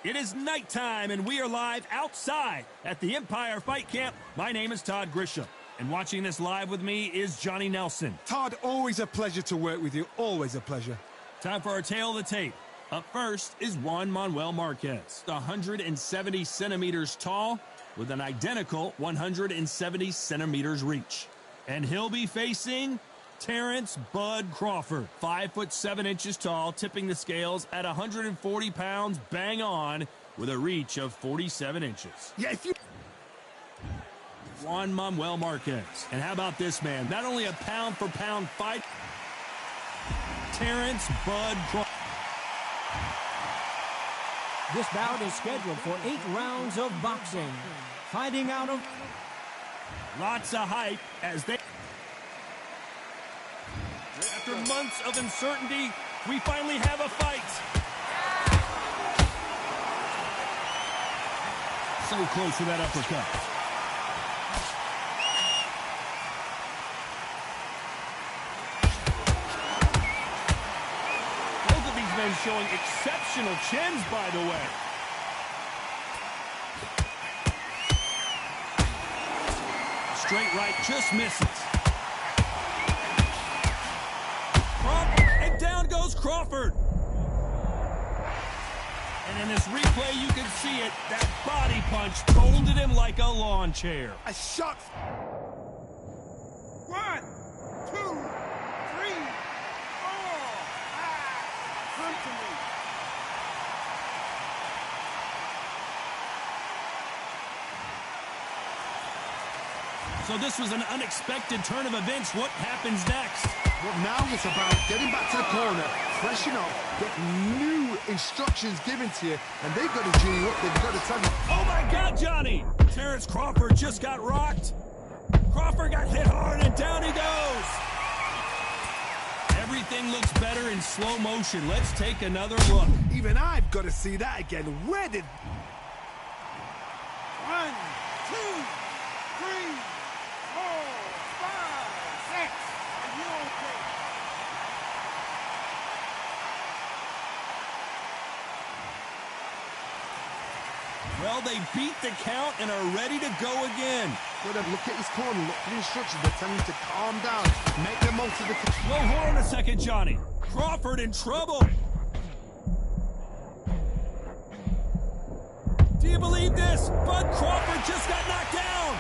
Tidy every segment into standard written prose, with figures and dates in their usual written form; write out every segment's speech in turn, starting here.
It is nighttime, and we are live outside at the Empire Fight Camp. My name is Todd Grisham, and watching this live with me is Johnny Nelson. Todd, always a pleasure to work with you. Always a pleasure. Time for our tale of the tape. Up first is Juan Manuel Marquez, 170 centimeters tall with an identical 170 centimeters reach. And he'll be facing Terrence Bud Crawford, 5'7" tall, tipping the scales at 140 pounds, bang on, with a reach of 47 inches. Yeah, if you... Juan Manuel Marquez. And how about this man? Not only a pound-for-pound fight, Terrence Bud Crawford. This bout is scheduled for 8 rounds of boxing. Fighting out of... Lots of hype as they... After months of uncertainty, we finally have a fight. So close to that uppercut. Both of these men showing exceptional chins, by the way. Straight right just misses. And down goes Crawford. And in this replay, you can see it. That body punch folded him like a lawn chair. A shot. 1, 2, 3, 4, 5, 6. Come to me. So this was an unexpected turn of events. What happens next? Well, now it's about getting back to the corner, freshen up, get new instructions given to you, and they've got to G you up. They've got to tell you. Oh, my God, Johnny! Terrence Crawford just got rocked. Crawford got hit hard, and down he goes. Everything looks better in slow motion. Let's take another look. Even I've got to see that again. Where did... 1, 2, 3, 4, 5, 6. Are you okay? Well, they beat the count and are ready to go again. Got to look at his corner, look for the instructions. They're telling him to calm down, make the most of the... Well, hold on a second, Johnny. Crawford in trouble. Do you believe this? Bud Crawford just got knocked down.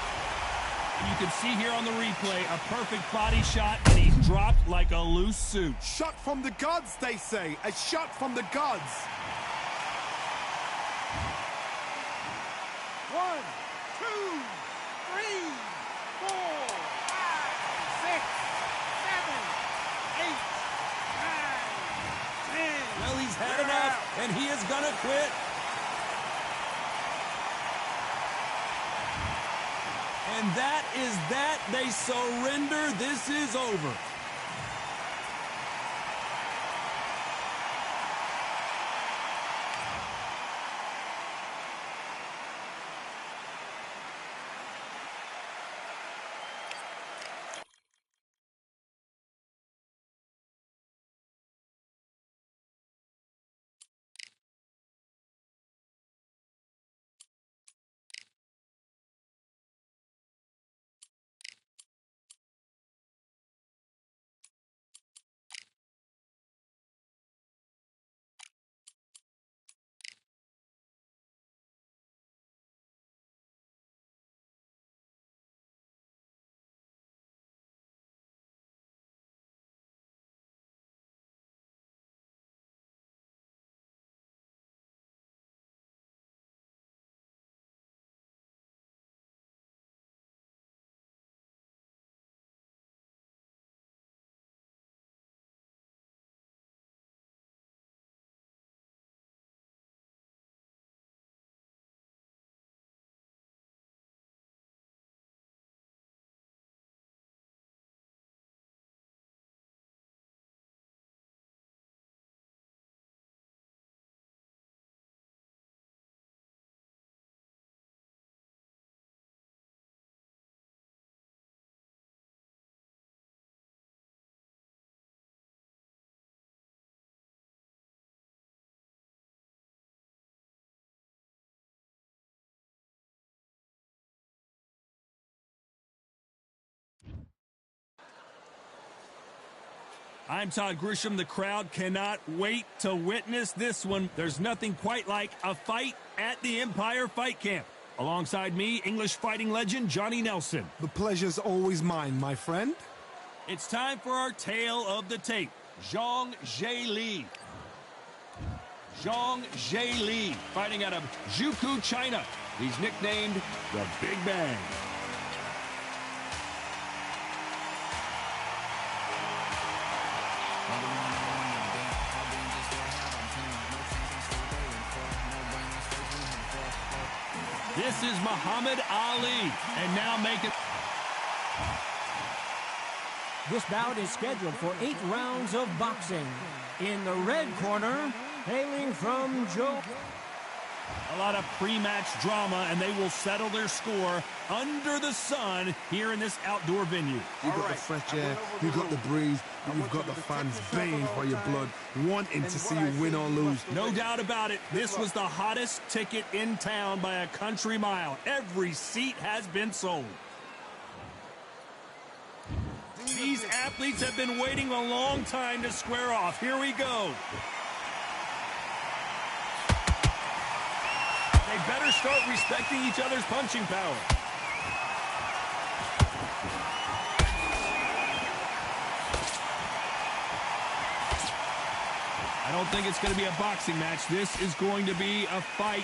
And you can see here on the replay a perfect body shot, and he's dropped like a loose suit. Shot from the gods, they say. A shot from the gods. 1, 2, 3, 4, 5, 6, 7, 8, 9, 10. Well, he's had enough, and he is gonna quit. And that is that. They surrender. This is over. I'm Todd Grisham. The crowd cannot wait to witness this one. There's nothing quite like a fight at the Empire Fight Camp. Alongside me, English fighting legend Johnny Nelson. The pleasure's always mine, my friend. It's time for our tale of the tape. Zhang Zheli. Zhang Zheli, fighting out of Zhukou, China. He's nicknamed the Big Bang. This is Muhammad Ali, and now make it. This bout is scheduled for 8 rounds of boxing. In the red corner, hailing from Joe. A lot of pre-match drama, and they will settle their score under the sun here in this outdoor venue. You've got the fresh air, you've got the breeze, and you've got the fans baying for your blood, wanting to see you win or lose. No doubt about it, this was the hottest ticket in town by a country mile. Every seat has been sold. These athletes have been waiting a long time to square off. Here we go. They better start respecting each other's punching power. I don't think it's going to be a boxing match. This is going to be a fight.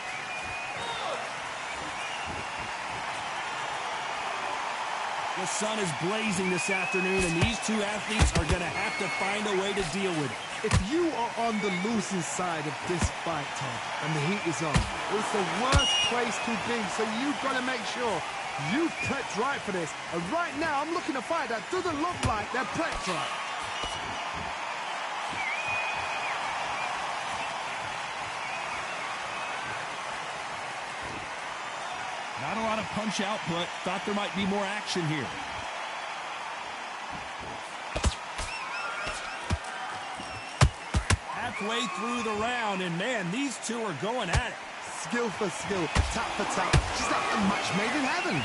The sun is blazing this afternoon, and these two athletes are going to have to find a way to deal with it. If you are on the losing side of this fight, Todd, and the heat is on, it's the worst place to be, so you've got to make sure you prepped right for this. And right now, I'm looking at a fight that doesn't look like they're prepped right. Not a lot of punch output. Thought there might be more action here. Halfway through the round, and man, these two are going at it. Skill for skill, tap for tap, just like a match made in heaven.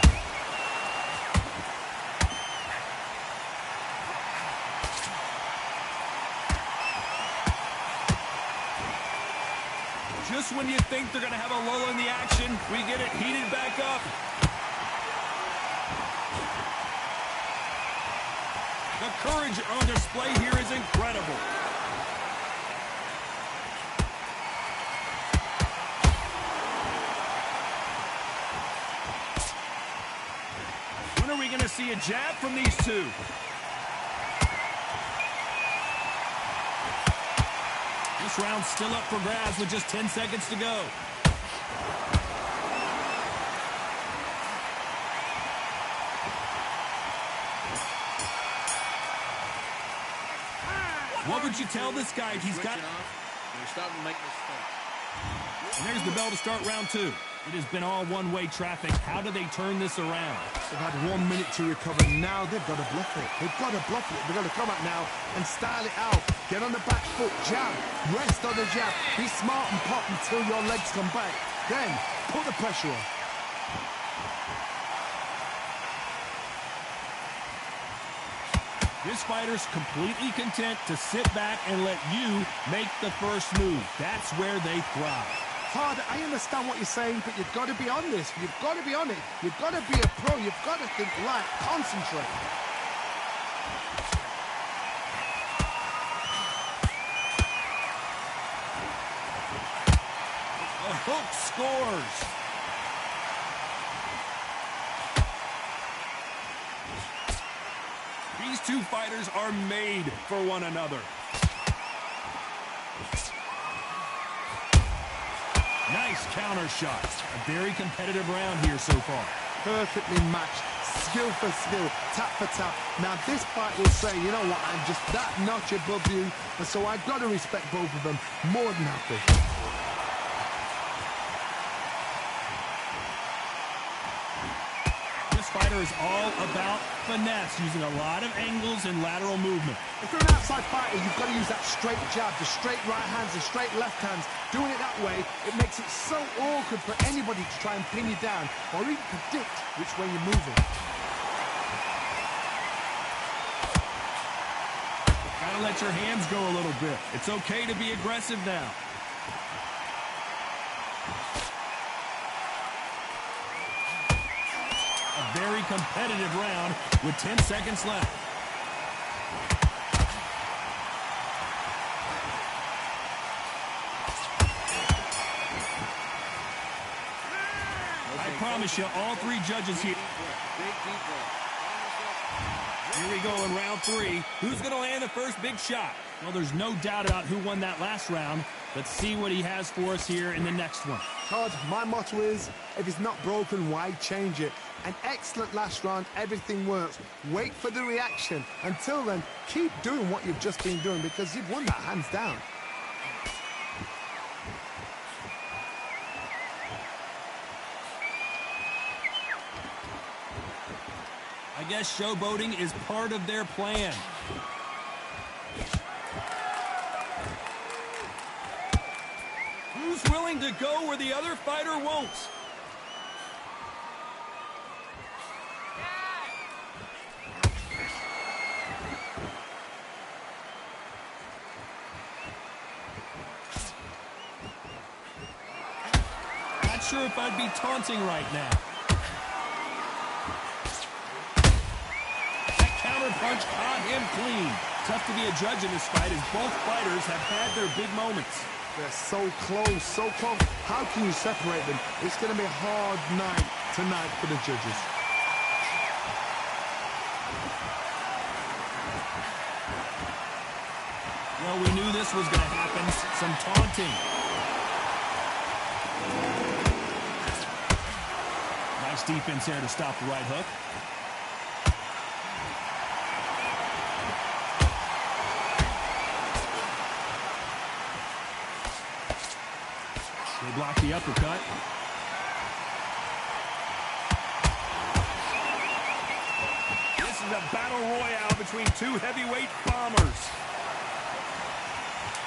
Just when you think they're going to have a lull in the action, we get it heated back up. The courage on display here is incredible. When are we going to see a jab from these two? This round's still up for grabs with just 10 seconds to go. What would you tell this guy if he's got... You're starting to make mistakes. And there's the bell to start round 2. It has been all one-way traffic. How do they turn this around? They've had 1 minute to recover. Now they've got to bluff it. They've got to bluff it. They've got to come out now and style it out. Get on the back foot, jab, rest on the jab. Be smart and pop until your legs come back. Then put the pressure on. This fighter's completely content to sit back and let you make the first move. That's where they thrive. Todd, I understand what you're saying, but you've got to be on this. You've got to be on it. You've got to be a pro. You've got to think light. Concentrate. The hook scores. These two fighters are made for one another. Nice counter shot. A very competitive round here so far. Perfectly matched. Skill for skill. Tap for tap. Now this fight will say, you know what, I'm just that notch above you. And so I've got to respect both of them more than happy. This fighter is all about finesse, using a lot of angles and lateral movement. If you're an outside fighter, you've got to use that straight jab, the straight right hands, the straight left hands. Doing it that way, it makes it so awkward for anybody to try and pin you down or even predict which way you're moving. Got Gotta let your hands go a little bit. It's okay to be aggressive now. A very competitive round with 10 seconds left. I promise you, all three judges here. Here we go in round 3. Who's going to land the first big shot? Well, there's no doubt about who won that last round. Let's see what he has for us here in the next one. Todd, my motto is, if it's not broken, why change it? An excellent last round, everything works. Wait for the reaction. Until then, keep doing what you've just been doing because you've won that hands down. I guess showboating is part of their plan. Who's willing to go where the other fighter won't? Not sure if I'd be taunting right now. Punch caught him clean. Tough to be a judge in this fight as both fighters have had their big moments. They're so close, so close. How can you separate them? It's going to be a hard night tonight for the judges. Well, we knew this was going to happen. Some taunting. Nice defense there to stop the right hook. They block the uppercut. This is a battle royale between two heavyweight bombers.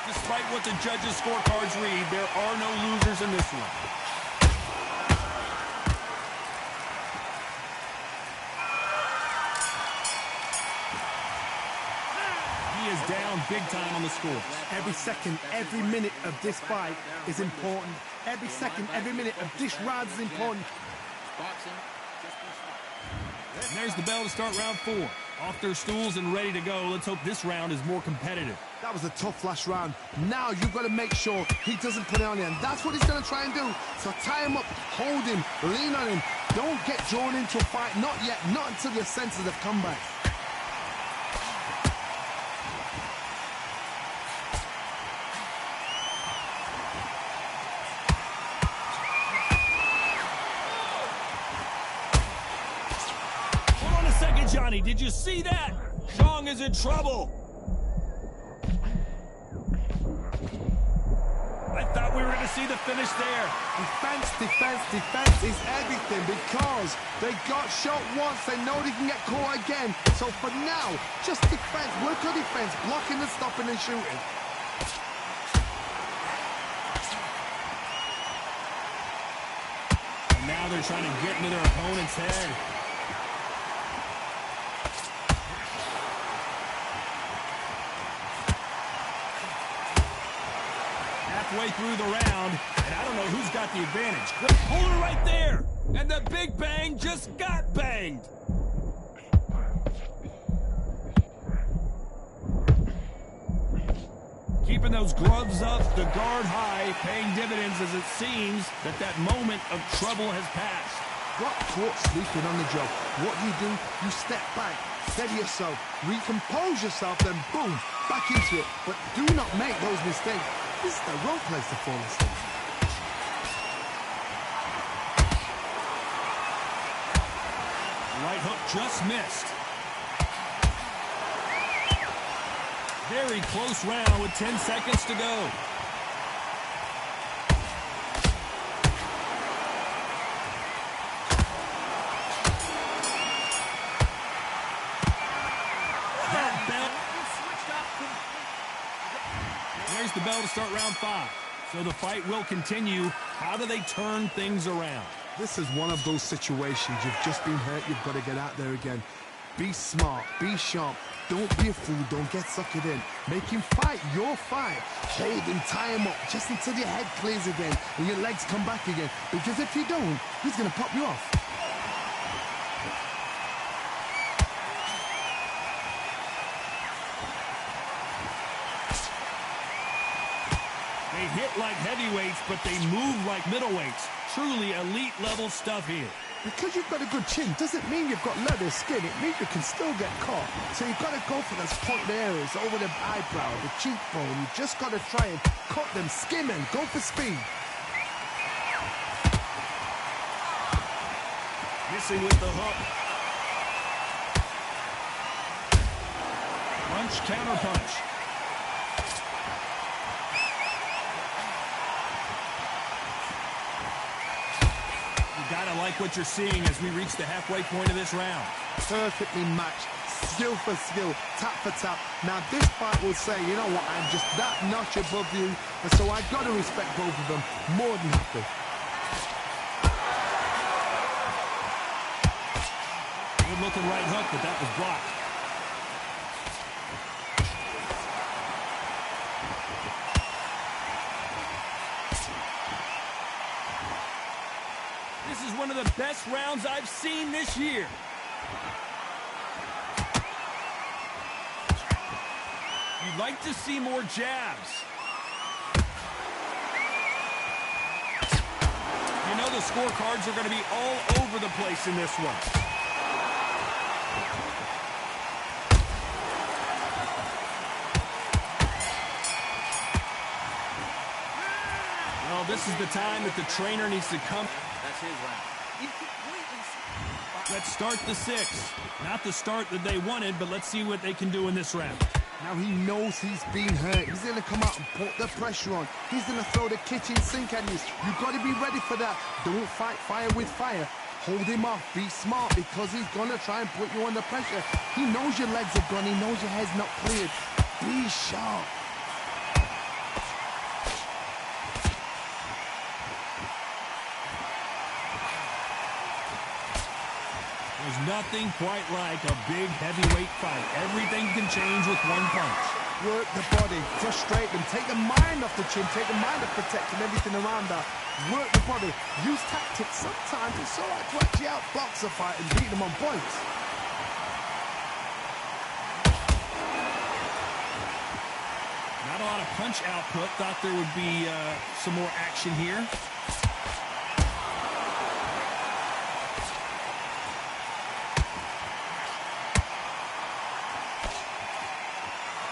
Despite what the judges' scorecards read, there are no losers in this one. He is down big time on the score. Every second, every minute of this fight is important. Every second, every minute of this round is important. And there's the bell to start round 4. Off their stools and ready to go. Let's hope this round is more competitive. That was a tough last round. Now you've got to make sure he doesn't put it on you. And that's what he's going to try and do. So tie him up, hold him, lean on him. Don't get drawn into a fight. Not yet. Not until your senses have come back. Johnny, did you see that? Zhang is in trouble. I thought we were going to see the finish there. Defense, defense, defense is everything because they got shot once. They know they can get caught again. So for now, just defense. Work on defense, blocking and stopping and shooting. And now they're trying to get into their opponent's head. Halfway through the round, and I don't know who's got the advantage. Hold it right there, and the big bang just got banged. Keeping those gloves up, the guard high, paying dividends as it seems that moment of trouble has passed. Got caught sleeping on the job. What do? You step back, steady yourself, recompose yourself, then boom, back into it. But do not make those mistakes. This is the wrong place to fall asleep. Right hook just missed. Very close round with 10 seconds to go. There's the bell to start round 5. So the fight will continue. How do they turn things around? This is one of those situations. You've just been hurt. You've got to get out there again. Be smart, be sharp. Don't be a fool, don't get suckered in. Make him fight your fight. Hold him, tie him up, just until your head clears again and your legs come back again. Because if you don't, he's going to pop you off. They hit like heavyweights, but they move like middleweights. Truly elite level stuff here. Because you've got a good chin doesn't mean you've got leather skin. It means you can still get caught. So you've got to go for those point areas over the eyebrow, the cheekbone. You just got to try and cut them, skim and go for speed. Missing with the hook. Punch, counter punch. Gotta like what you're seeing as we reach the halfway point of this round. Perfectly matched, skill for skill, tap for tap. Now this fight will say, you know what, I'm just that notch above you, and so I got to respect both of them more than happy. Good looking right hook, but that was blocked. This is one of the best rounds I've seen this year. You'd like to see more jabs. You know the scorecards are going to be all over the place in this one. Well, this is the time that the trainer needs to come. That's his round. Let's start the sixth. Not the start that they wanted, but let's see what they can do in this round. Now he knows he's been hurt. He's going to come out and put the pressure on. He's going to throw the kitchen sink at you. You've got to be ready for that. Don't fight fire with fire. Hold him off. Be smart because he's going to try and put you under pressure. He knows your legs are gone. He knows your head's not cleared. Be sharp. There's nothing quite like a big heavyweight fight. Everything can change with one punch. Work the body, frustrate them, take the mind off the chin, take the mind off protecting everything around that. Work the body, use tactics. Sometimes it's all right to actually outbox a fight and beat them on points. Not a lot of punch output. Thought there would be some more action here.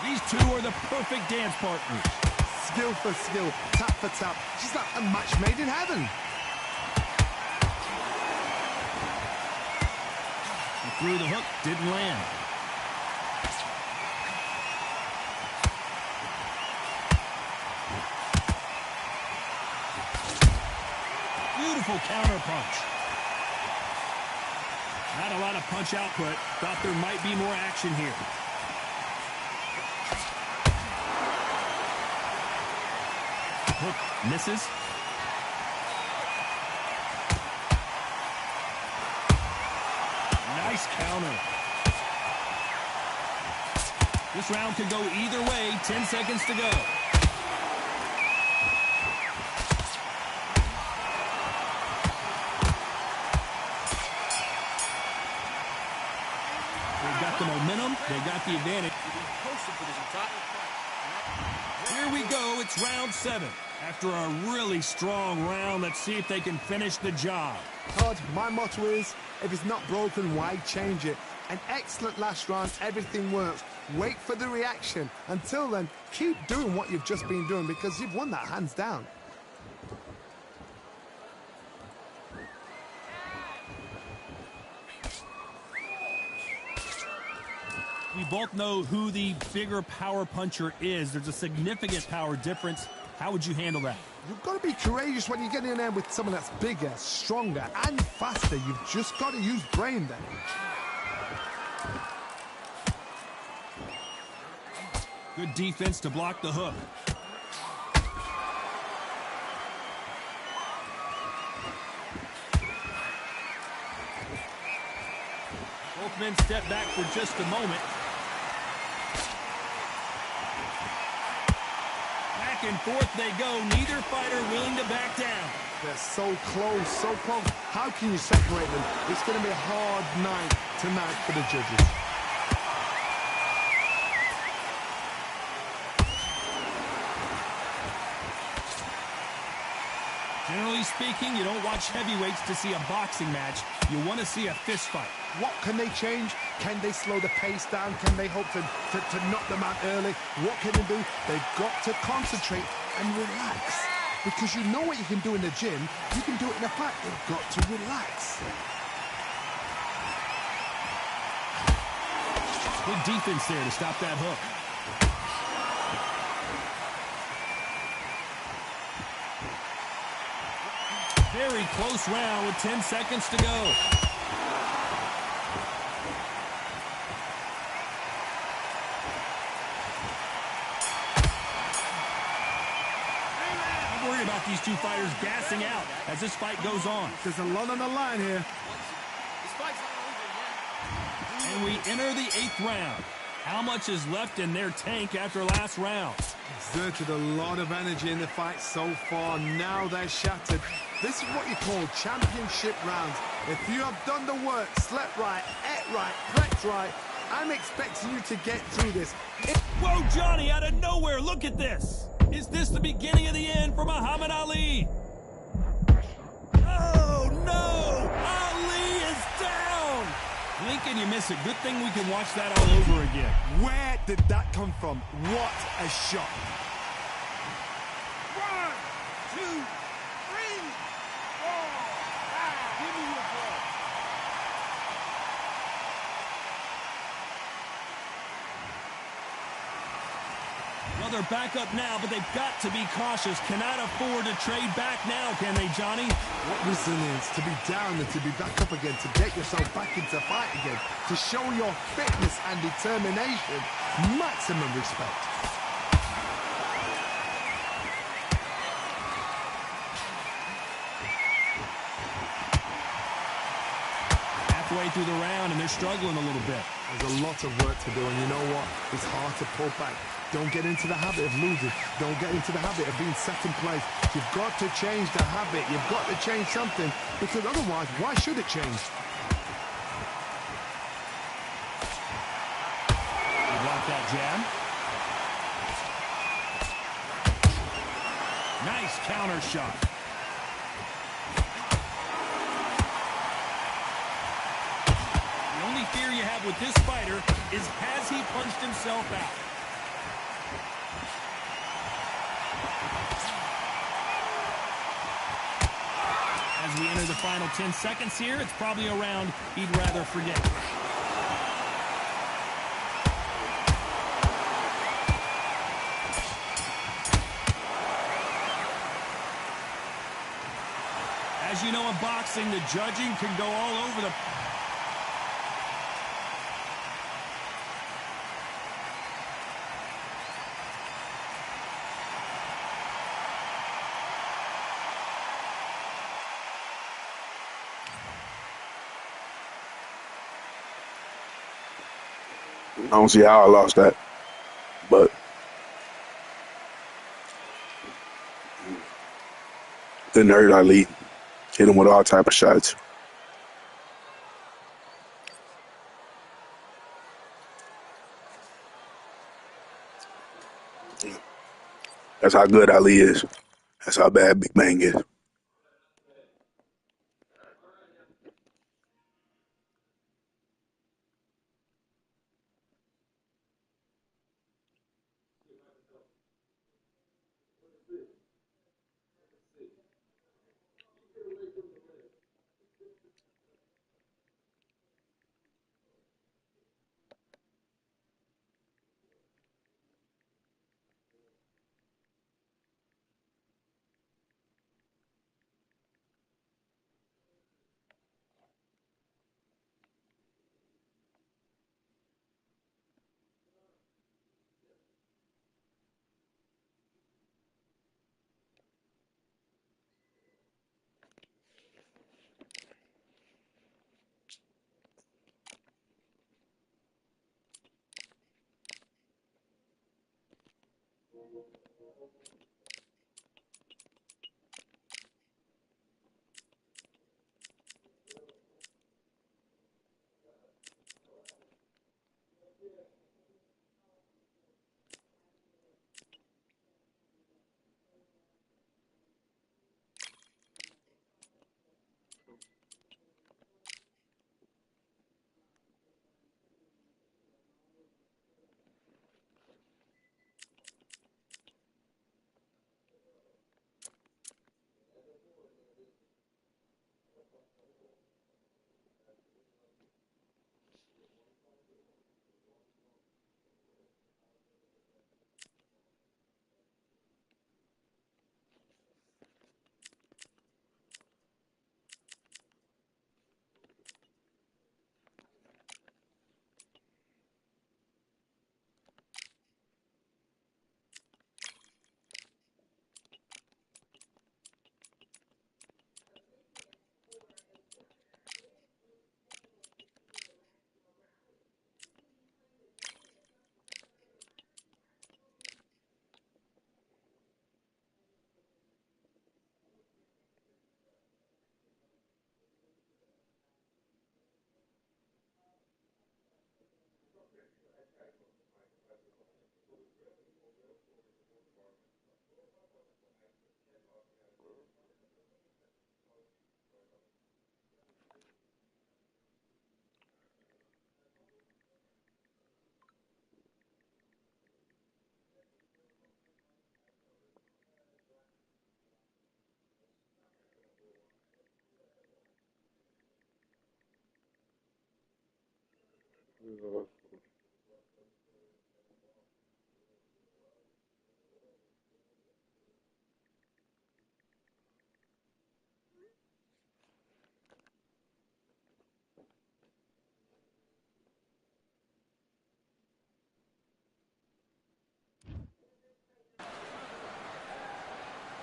These two are the perfect dance partners. Skill for skill, tap for tap. She's like a match made in heaven. He threw the hook, didn't land. Beautiful counter punch. Not a lot of punch output. Thought there might be more action here. Hook misses. Nice counter. This round could go either way. 10 seconds to go. They've got the momentum. They got the advantage. Here we go. It's round 7. After a really strong round, let's see if they can finish the job. Todd, my motto is, if it's not broken, why change it? An excellent last round, everything works. Wait for the reaction. Until then, keep doing what you've just been doing because you've won that hands down. We both know who the bigger power puncher is. There's a significant power difference. How would you handle that? You've got to be courageous when you get in there with someone that's bigger, stronger, and faster. You've just got to use brain then. Good defense to block the hook. Both men step back for just a moment. Back and forth they go. Neither fighter willing to back down. They're so close, so close. How can you separate them? It's going to be a hard night tonight for the judges. Generally speaking, you don't watch heavyweights to see a boxing match. You want to see a fist fight. What can they change? Can they slow the pace down? Can they hope to knock them out early? What can they do? They've got to concentrate and relax. Because you know what you can do in the gym, you can do it in a fight. They've got to relax. Good defense there to stop that hook. Very close round with 10 seconds to go. About these two fighters gassing out as this fight goes on. There's a lot on the line here. And we enter the 8th round. How much is left in their tank after last round? Exerted a lot of energy in the fight so far. Now they're shattered. This is what you call championship rounds. If you have done the work, slept right, ate right, prepped right, I'm expecting you to get through this. Whoa, Johnny, out of nowhere, look at this. Is this the beginning of the end for Muhammad Ali? Oh, no! Ali is down! Lincoln, you miss it. Good thing we can watch that all over again. Where did that come from? What a shot. 1, 2, 3, 4, 5. Give me your ball. Well, they're back up now, but they've got to be cautious. Cannot afford to trade back now, can they, Johnny? What resilience to be down and to be back up again, to get yourself back into fight again, to show your fitness and determination. Maximum respect. Halfway through the round, and they're struggling a little bit. There's a lot of work to do, and you know what? It's hard to pull back. Don't get into the habit of losing. Don't get into the habit of being second place. You've got to change the habit. You've got to change something, because otherwise, why should it change? He blocked that jab. Nice counter shot. The only fear you have with this fighter is, has he punched himself out? As we enter the final 10 seconds here, it's probably a round he'd rather forget. As you know, in boxing, the judging can go all over the... I don't see how I lost that, but didn't hurt Ali. Hit him with all type of shots. That's how good Ali is. That's how bad Big Bang is.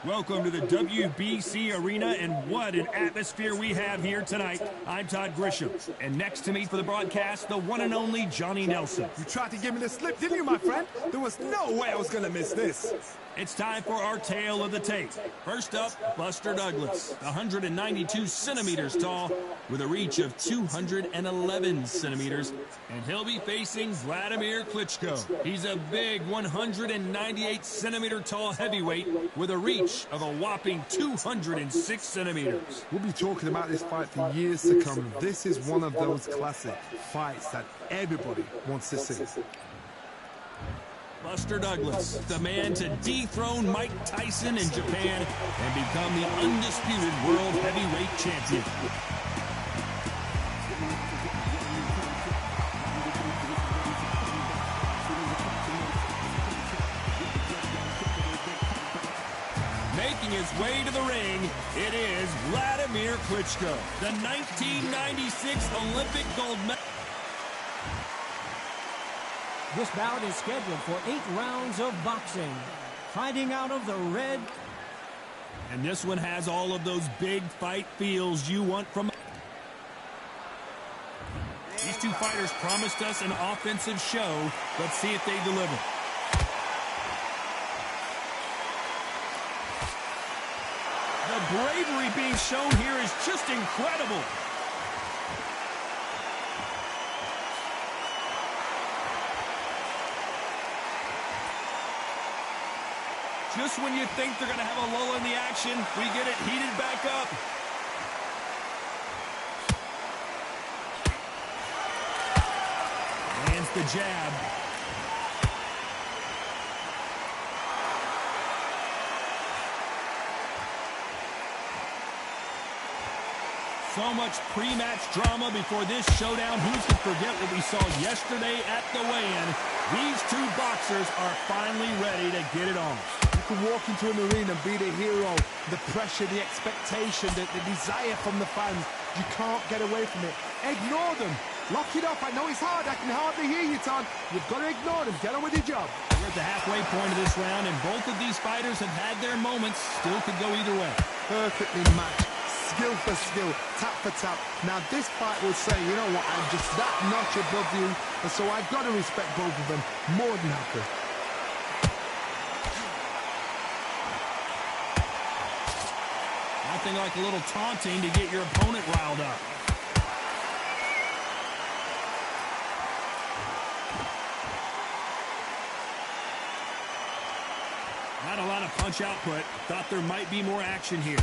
Welcome to the WBC Arena, and what an atmosphere we have here tonight. I'm Todd Grisham, and next to me for the broadcast, the one and only Johnny Nelson. You tried to give me the slip, didn't you, my friend? There was no way I was going to miss this. It's time for our tale of the tape. First up, Buster Douglas, 192 centimeters tall, with a reach of 211 centimeters, and he'll be facing Vladimir Klitschko. He's a big 198 centimeter tall heavyweight with a reach of a whopping 206 centimeters. We'll be talking about this fight for years to come. This is one of those classic fights that everybody wants to see. Buster Douglas, the man to dethrone Mike Tyson in Japan and become the undisputed world heavyweight champion. Making his way to the ring, it is Vladimir Klitschko, the 1996 Olympic gold medal. This bout is scheduled for 8 rounds of boxing. Fighting out of the red. And this one has all of those big fight feels you want from. These two fighters promised us an offensive show. Let's see if they deliver. The bravery being shown here is just incredible. Just when you think they're going to have a lull in the action, we get it heated back up. Lands the jab. So much pre-match drama before this showdown. Who's to forget what we saw yesterday at the weigh-in? These two boxers are finally ready to get it on. You can walk into an arena and be the hero. The pressure, the expectation, the desire from the fans. You can't get away from it. Ignore them. Lock it up. I know it's hard. I can hardly hear you, Todd. You've got to ignore them. Get on with your job. We're at the halfway point of this round, and both of these fighters have had their moments. Still could go either way. Perfectly matched. Skill for skill, tap for tap. Now this fight will say, you know what, I'm just that notch above you, and so I've got to respect both of them more than happy. Nothing like a little taunting to get your opponent riled up. Not a lot of punch output. Thought there might be more action here.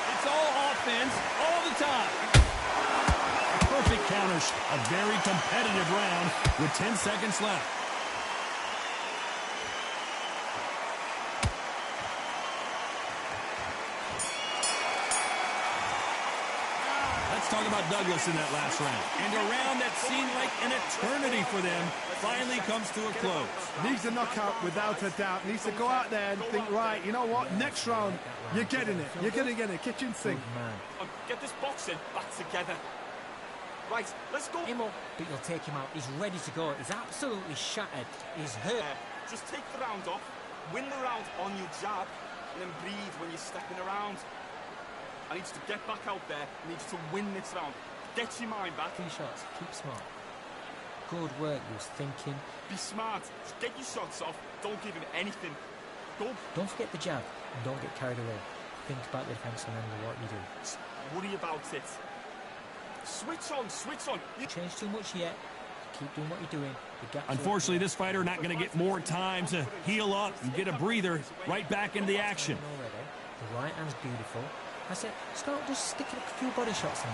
It's all offense all the time. A perfect counter. A very competitive round with 10 seconds left. Let's talk about Douglas in that last round. And a round that seemed like an eternity for them finally comes to a close. Needs a knockout without a doubt. Needs to go out there and think, right, you know what, next round, you're getting it. You're going to get it. Kitchen sink. Get this boxing back together. Right, let's go. Him up, but you'll take him out. He's ready to go. He's absolutely shattered. He's hurt. Just take the round off, win the round on your jab, and then breathe when you're stepping around. I need you to get back out there. I need you to win this round. Get your mind back. 3 shots. Keep smart. Good work. You was thinking. Be smart. Just get your shots off. Don't give him anything. Go. Don't forget the jab. And don't get carried away. Think about the defense and remember what you do. Just worry about it. Switch on. Switch on. You change too much yet. Keep doing what you're doing. Unfortunately, this fighter not going to get more time to heal up and get a breather. Right back into the action. The right hand's beautiful. I said, start just sticking a few body shots in.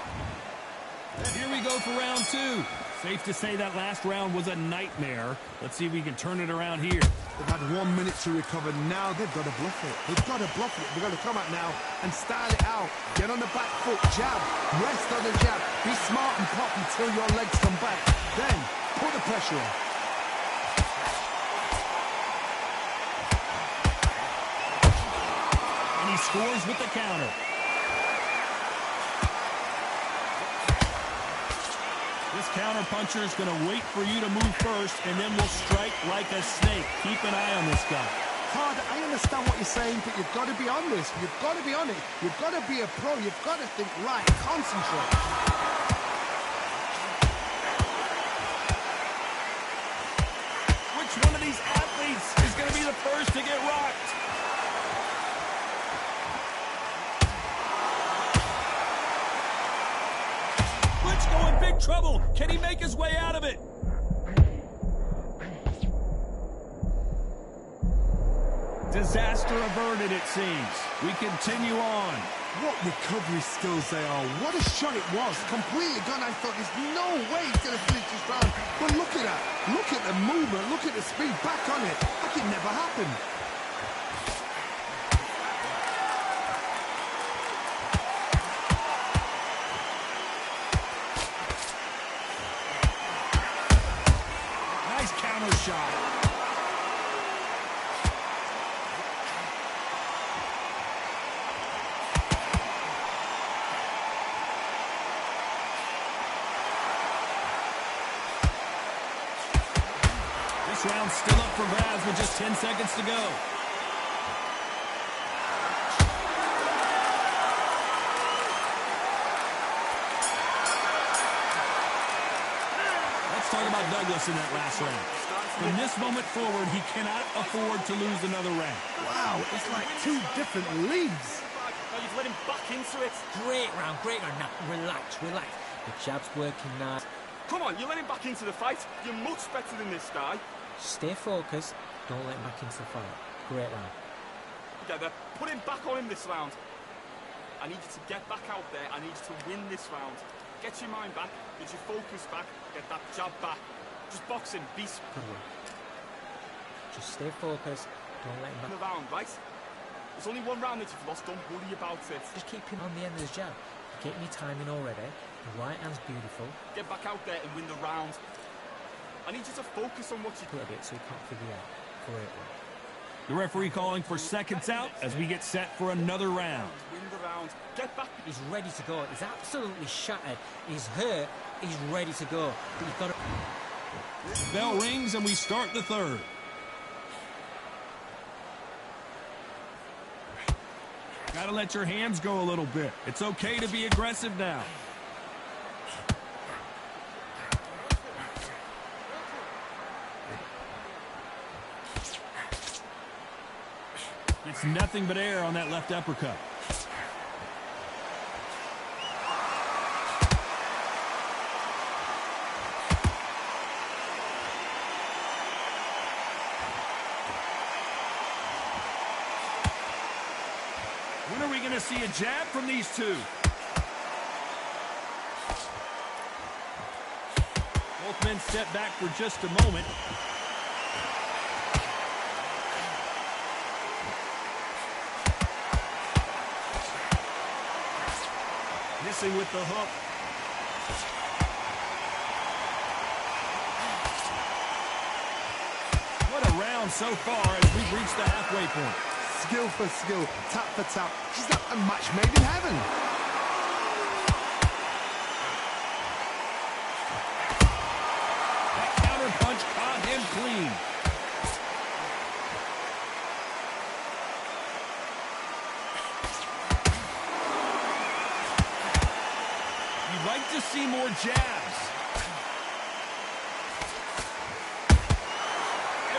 Here we go for round 2. Safe to say that last round was a nightmare. Let's see if we can turn it around here. They've had 1 minute to recover. Now they've got to bluff it. They've got to bluff it. They've got to come out now and style it out. Get on the back foot, jab. Rest on the jab. Be smart and pop until your legs come back. Then put the pressure on. And he scores with the counter. This counter puncher is going to wait for you to move first, and then will strike like a snake. Keep an eye on this guy. Hard, I understand what you're saying, but you've got to be on this. You've got to be on it. You've got to be a pro. You've got to think, right, concentrate. Which one of these athletes is going to be the first to get rocked? Go in big trouble. Can he make his way out of it? Disaster averted, it seems. We continue on. What recovery skills they are. What a shot it was. Completely gone. I thought there's no way he's going to finish this round. But look at that. Look at the movement. Look at the speed. Back on it. Like it never happened. Shot. This round's still up for grabs with just 10 seconds to go. Let's talk about Douglas in that last round. From this moment forward, he cannot afford to lose another round. Wow, it's like 2 different leagues. Now you've let him back into it. Great round, great round. Now, relax, relax. The jab's working now. Come on, you let him back into the fight. You're much better than this guy. Stay focused. Don't let him back into the fight. Great round. Together, put him back on him this round. I need you to get back out there. I need you to win this round. Get your mind back. Get your focus back. Get that jab back. Just boxing, be good work. Just stay focused. Don't let him back. The round, right? There's only 1 round that you've lost. Don't worry about it. Just keep him on the end of his jab. You're getting your timing already. The right hand's beautiful. Get back out there and win the round. I need you to focus on what you do. A bit so you can't figure out. Great work. The referee calling for seconds out as we get set for another round. Win the round. Get back. He's ready to go. He's absolutely shattered. He's hurt. He's ready to go. But you've got to... The bell rings and we start the third. Gotta let your hands go a little bit. It's okay to be aggressive now. It's nothing but air on that left uppercut. When are we going to see a jab from these two? Both men step back for just a moment. Missing with the hook. What a round so far as we've reached the halfway point. Skill for skill, tap for tap. She's like a match made in heaven. That counter punch caught him clean. You'd like to see more jabs.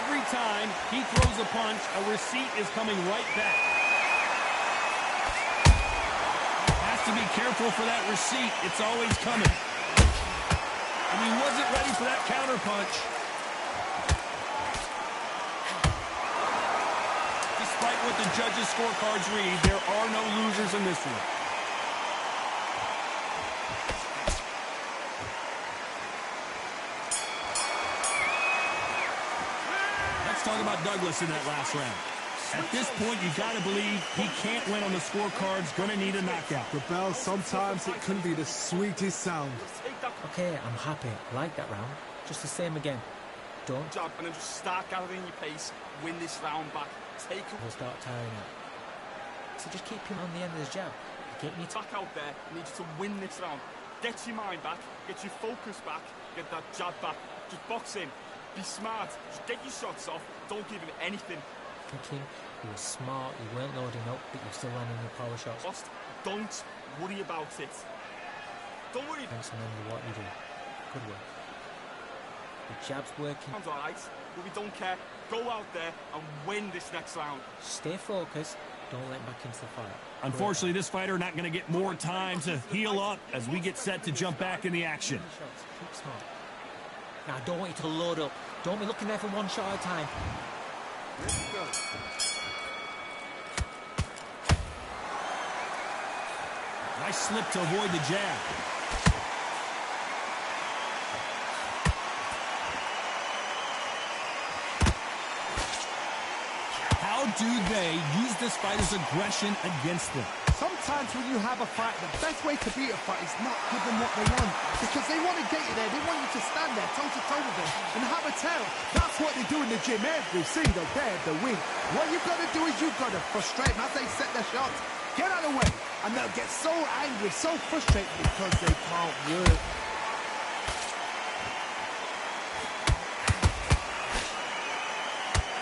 Every time he throws a punch, a receipt is coming right back. Has to be careful for that receipt. It's always coming. And he wasn't ready for that counter punch. Despite what the judges' scorecards read, there are no losers in this one. Let's talk about Douglas in that last round. At this point, you got to believe he can't win on the scorecards. Going to need a knockout. Rebel, sometimes it can be the sweetest sound. Okay, I'm happy. I like that round. Just the same again. Don't. Jab and then just start gathering your pace. Win this round back. Take it. He'll start tiring out. So just keep him on the end of his jab. Get me back out there. I need you to win this round. Get your mind back. Get your focus back. Get that jab back. Just box in. Be smart. Just get your shots off. Don't give him anything. thinking. You were smart. You weren't loading up, but you're still landing your power shots. Lost. Don't worry about it. Don't worry. Thanks, remember what you do. Good work. The jab's working. Sounds alright, but we don't care. Go out there and win this next round. Stay focused. Don't let him back into the fight. Unfortunately, this fighter not going to get more time to heal up as we get set to jump back in the action. Keep smart. Now, I don't want you to load up. Don't be looking there for one shot at a time. Nice slip to avoid the jab. How do they use this fighter's aggression against them? Sometimes when you have a fight, the best way to beat a fight is not give them what they want. Because they want to get you there. They want you to stand there toe-to-toe with them and have a tail. That's what they do in the gym every single day of the week. What you've got to do is you've got to frustrate them as they set their shots. Get out of the way. And they'll get so angry, so frustrated because they can't work.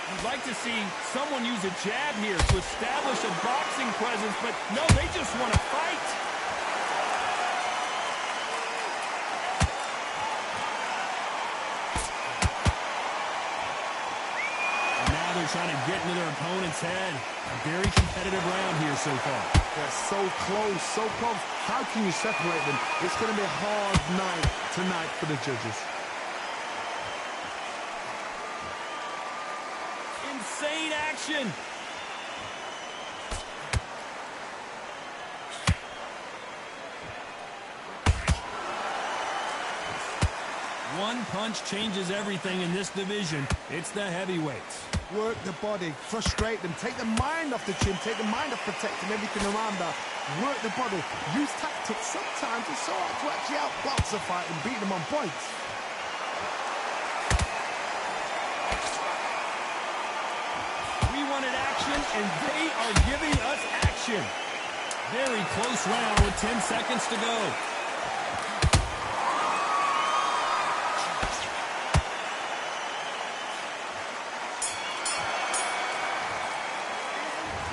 You'd like to see someone use a jab here to establish a boxing presence, but no, they just want to fight. And now they're trying to get into their opponent's head. A very competitive round here so far. They're so close, so close. How can you separate them? It's going to be a hard night tonight for the judges. Insane action. One punch changes everything in this division. It's the heavyweights. Work the body, frustrate them, take the mind off the chin, take the mind off protecting everything around that. Work the body, use tactics. Sometimes it's so hard to actually outbox a fight and beat them on points. We wanted action, and they are giving us action. Very close round with 10 seconds to go.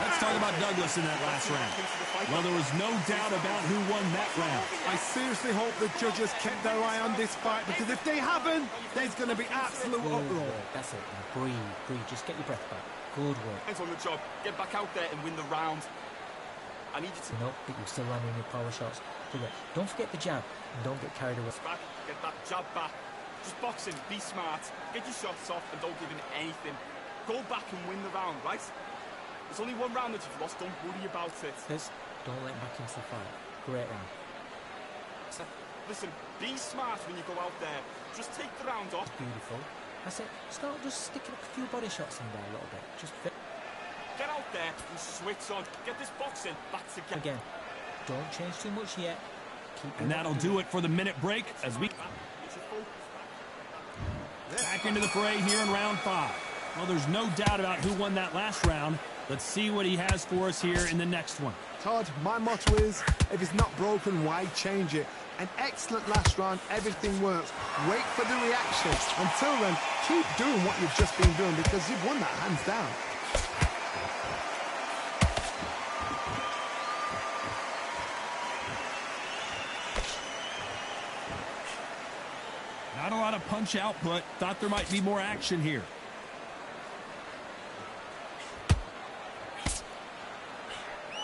Let's talk about about Douglas in that last round? Well, there was no doubt about who won that round. I seriously hope the judges kept their eye on this fight, because if they haven't, there's going to be absolute Good uproar. work. That's it. Now breathe. Just get your breath back. Good work. Hands on the job. Get back out there and win the round. I need you to... No, but you're still landing your power shots. Do it. Don't forget the jab, and don't get carried away. Back, get that jab back. Just boxing, be smart. Get your shots off and don't give in anything. Go back and win the round, right? There's only one round that you've lost. Don't worry about it. Liz, don't let him back into the fight. Great round. Listen, be smart when you go out there. Just take the round off. Beautiful. That's it. Start just sticking a few body shots in there a little bit. Just fit. Get out there and switch on. Get this boxing back together. Again, don't change too much yet. And that'll do it for the minute break as we back into the fray here in round 5. Well, there's no doubt about who won that last round. Let's see what he has for us here in the next one. Todd, my motto is, if it's not broken, why change it? An excellent last round, everything works. Wait for the reaction. Until then, keep doing what you've just been doing, because you've won that hands down. Not a lot of punch output. Thought there might be more action here.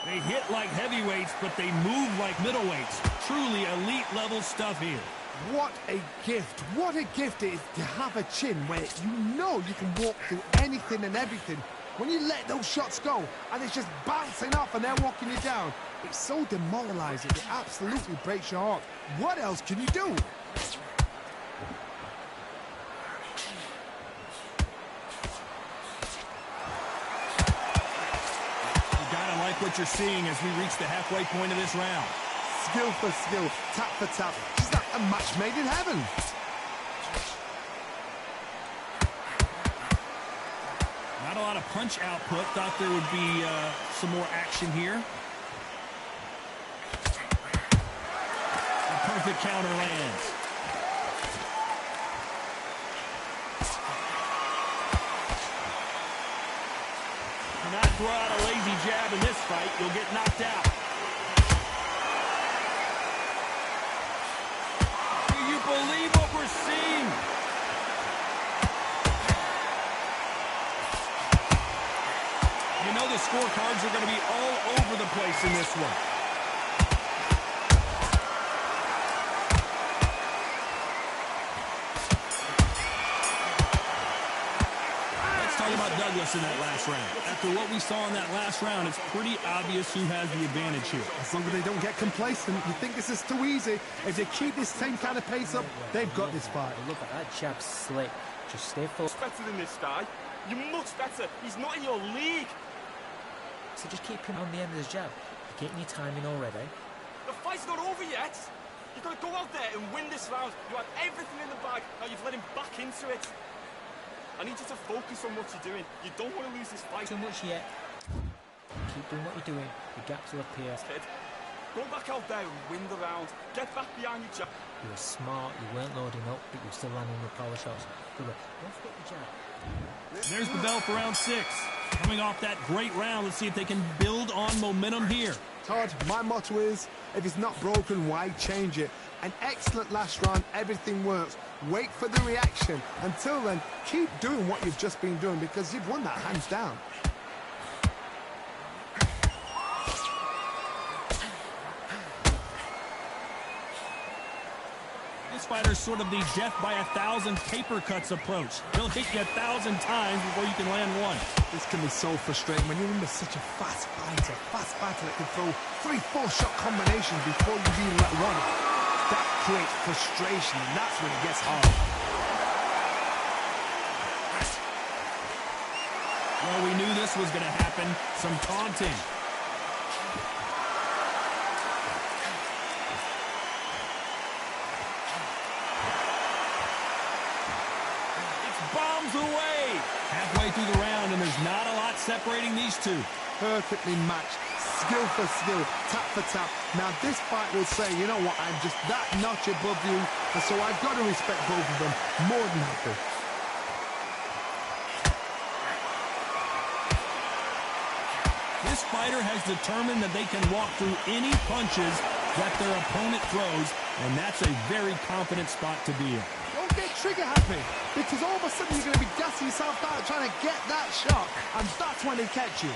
They hit like heavyweights, but they move like middleweights. Truly elite level stuff here. What a gift. What a gift it is to have a chin where you know you can walk through anything and everything. When you let those shots go and it's just bouncing off and they're walking you down, it's so demoralizing. It absolutely breaks your heart. What else can you do? What you're seeing as we reach the halfway point of this round. Skill for skill, tap for tap. It's like a match made in heaven. Not a lot of punch output. Thought there would be some more action here. A perfect counter lands. Not throw out a lazy jab in this fight, you'll get knocked out. Do you believe what we're seeing? You know the scorecards are going to be all over the place in this one. About Douglas in that last round. After what we saw in that last round, it's pretty obvious who has the advantage here. As long as they don't get complacent, you think this is too easy. If they keep this same kind of pace up, they've got this fight. Look at that jab slick. Just stay focused. Better than this guy. You're much better. He's not in your league. So just keep him on the end of his jab. You're getting your timing already. The fight's not over yet. You've got to go out there and win this round. You had everything in the bag. Now you've let him back into it. I need you to focus on what you're doing. You don't want to lose this fight. Too much yet. Keep doing what you're doing. The gaps will appear. Kid, go back out there and win the round. Get back behind your jab. You were smart. You weren't loading up, but you were still landing with power shots. Good work. Don't forget the jab. There's the bell for round 6. Coming off that great round, let's see if they can build on momentum here. Todd, my motto is, if it's not broken, why change it? An excellent last round, everything works. Wait for the reaction. Until then, keep doing what you've just been doing, because you've won that hands down. This fighter's sort of the death by 1,000 paper cuts approach. He'll hit you 1,000 times before you can land one. This can be so frustrating when you're under such a fast fighter that can throw 3-4 shot combinations before you even let one. That creates frustration, and that's when it gets hard. Well, we knew this was going to happen. Some taunting. It's bombs away. Halfway through the round, and there's not a lot separating these two. Perfectly matched. Skill for skill, tap for tap. Now this fight will say, you know what, I'm just that notch above you, and so I've got to respect both of them more than happy. This fighter has determined that they can walk through any punches that their opponent throws, and that's a very confident spot to be in. Don't get trigger happy, because all of a sudden you're going to be gassing yourself out trying to get that shot, and that's when they catch you.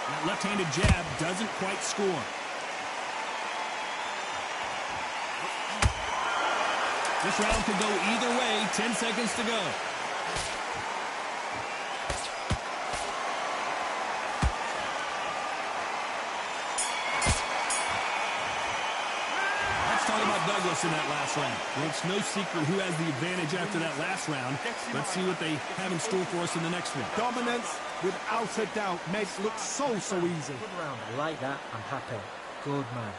That left-handed jab doesn't quite score. This round could go either way. 10 seconds to go. Let's talk about Douglas in that last round. Well, it's no secret who has the advantage after that last round. Let's see what they have in store for us in the next one. Dominance, without a doubt, makes it look so easy. Good round. I like that. I'm happy. Good man.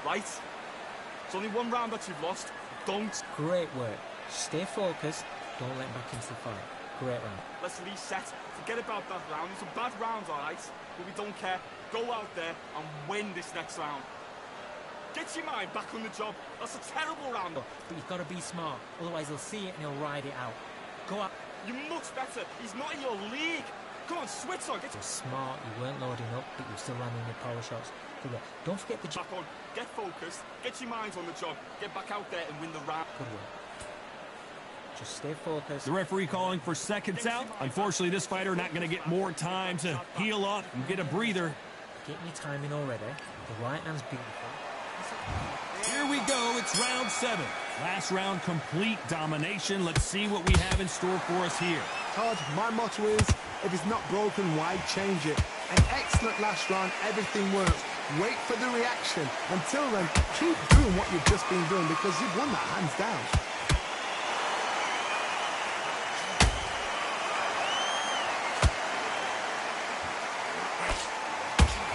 Right? It's only one round that you've lost. Don't. Great work. Stay focused. Don't let him back into the fight. Great round. Let's reset. Forget about that round. It's a bad round, all right? But we don't care. Go out there and win this next round. Get your mind back on the job. That's a terrible round. But you've got to be smart. Otherwise, he'll see it and he'll ride it out. Go out. You're much better. He's not in your league. Come on, switch on. Get smart. You weren't loading up, but you're still landing your power shots. Good work. Don't forget the back on. Get focused. Get your minds on the job. Get back out there and win the round. Good work. Just stay focused. The referee calling for seconds out. Unfortunately, this fighter not going to get more time to heal up and get a breather. Getting your timing already. The right hand's beautiful. Here we go. It's round 7. Last round, complete domination. Let's see what we have in store for us here. Todd, my motto is, if it's not broken, why change it? An excellent last round. Everything works. Wait for the reaction. Until then, keep doing what you've just been doing because you've won that hands down.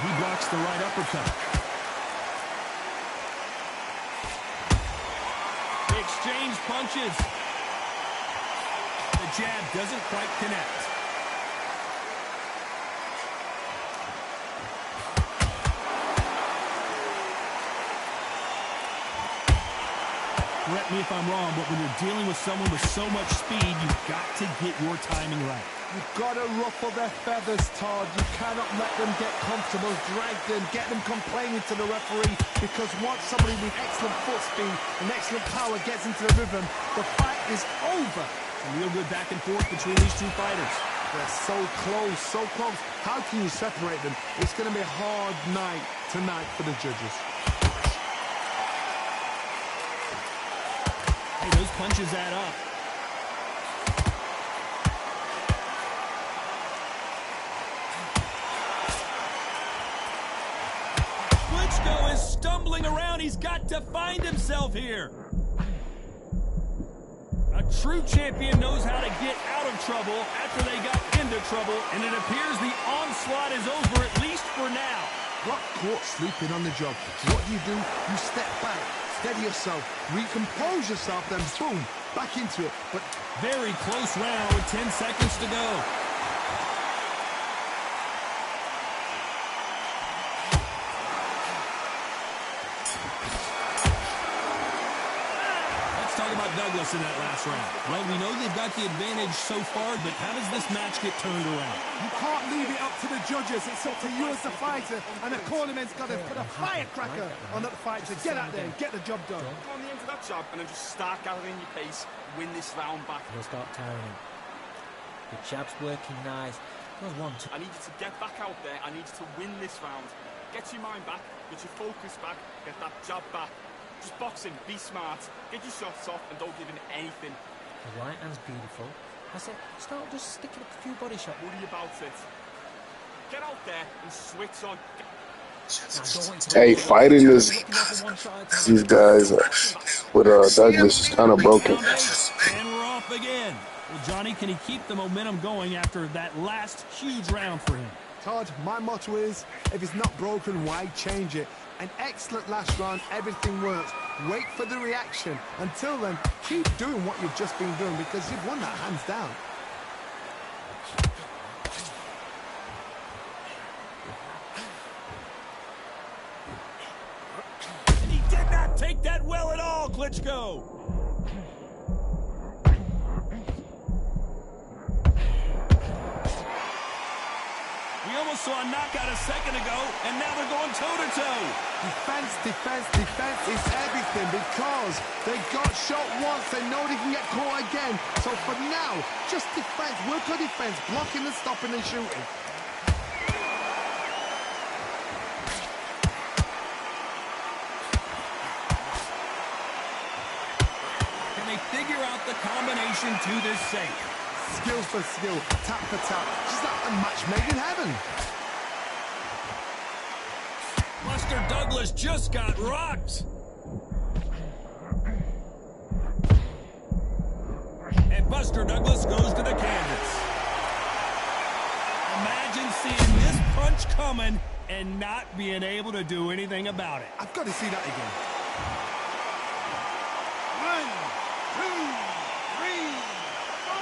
He blocks the right uppercut. They exchange punches. The jab doesn't quite connect. Correct me if I'm wrong, but when you're dealing with someone with so much speed, you've got to get your timing right. You've got to ruffle their feathers, Todd. You cannot let them get comfortable, drag them, get them complaining to the referee, because once somebody with excellent foot speed and excellent power gets into the rhythm, the fight is over. A real good back and forth between these two fighters. They're so close, so close. How can you separate them? It's going to be a hard night tonight for the judges. Hey, those punches add up. Klitschko is stumbling around. He's got to find himself here. A true champion knows how to get out of trouble after they got into trouble, and it appears the onslaught is over, at least for now. Got caught sleeping on the job. What do? You step back, steady yourself, recompose yourself, then boom, back into it. But very close round with 10 seconds to go. Talk about Douglas in that last round. Well, we know they've got the advantage so far, but how does this match get turned around? You can't leave it up to the judges. It's up to you as the fighter, and the cornerman's got to put a firecracker on that fight to get out there and get the job done. Go on the end of that job and then just start gathering your pace, win this round back. He'll start tiring him. The jab's working nice. There's one, two. I need you to get back out there. I need you to win this round. Get your mind back, get your focus back, get that jab back. Just boxing, be smart, get your shots off, and don't give in anything. The right hand's beautiful. I said, start just sticking up a few body shots. Worry about it. Get out there and switch on. Hey, fighting these guys with Douglas is kind of broken. And we're off again. Well, Johnny, can he keep the momentum going after that last huge round for him? Todd, my motto is, if it's not broken, why change it? An excellent last round, everything works. Wait for the reaction. Until then, keep doing what you've just been doing because you've won that hands down. And he did not take that well at all. Klitschko. We almost saw a knockout a second ago, and now they're going toe-to-toe. Defense, defense, defense is everything because they got shot once. They know they can get caught again. So for now, just defense. Work on defense, blocking and stopping and shooting. Can they figure out the combination to this safe? Skill for skill, tap for tap. Just like a match made in heaven. Buster Douglas just got rocked. And Buster Douglas goes to the canvas. Imagine seeing this punch coming and not being able to do anything about it. I've got to see that again. 1, 2, 3, 4,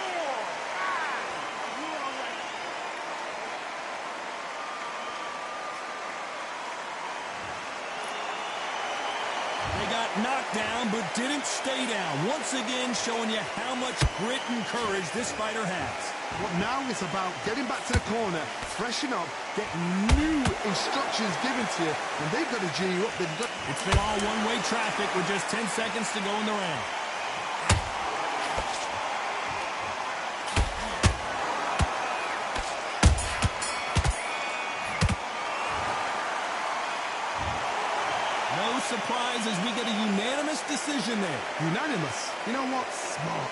5. You all right? They got knocked down but didn't stay down. Once again showing you how much grit and courage this fighter has. What now is about getting back to the corner, freshen up, get new instructions given to you, and they've got to G you up. They've got... It's been all one-way traffic with just 10 seconds to go in the round. No surprise as we get a unanimous decision there. Unanimous? You know what? Smart.